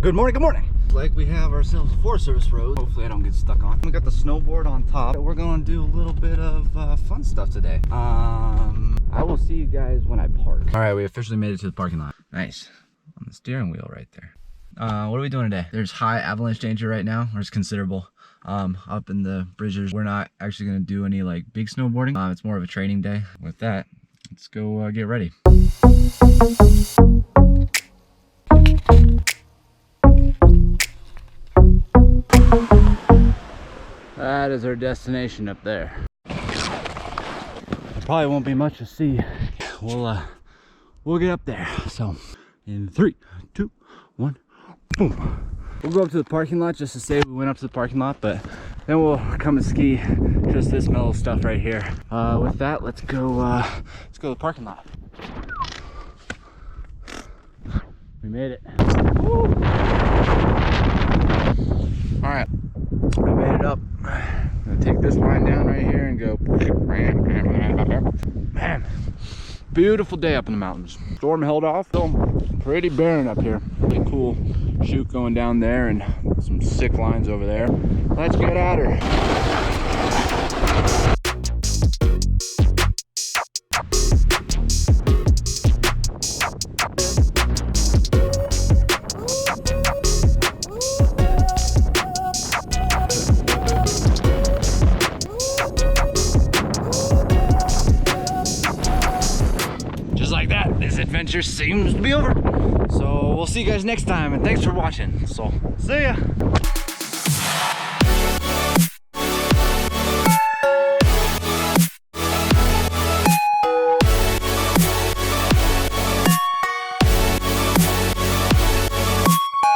Good morning, good morning. Like we have ourselves a Forest Service road. Hopefully I don't get stuck on. We got the snowboard on top. We're gonna do a little bit of fun stuff today. I will see you guys when I park. All right, we officially made it to the parking lot. Nice. On the steering wheel right there. What are we doing today? There's high avalanche danger right now, or it's considerable. Up in the bridges. We're not actually gonna do any like big snowboarding. It's more of a training day. With that, let's go get ready. That is our destination up there. There probably won't be much to see. We'll get up there. So in 3, 2, 1, boom. We'll go up to the parking lot just to say we went up to the parking lot, but then we'll come and ski just this mellow stuff right here. With that, let's go to the parking lot. We made it. Woo! All right, we made it up. I'm gonna take this line down right here and go. Man, beautiful day up in the mountains. Storm held off, so pretty barren up here. Really cool chute going down there and some sick lines over there. Let's get at her. Just like that, this adventure seems to be over. So we'll see you guys next time, and thanks for watching. So see ya.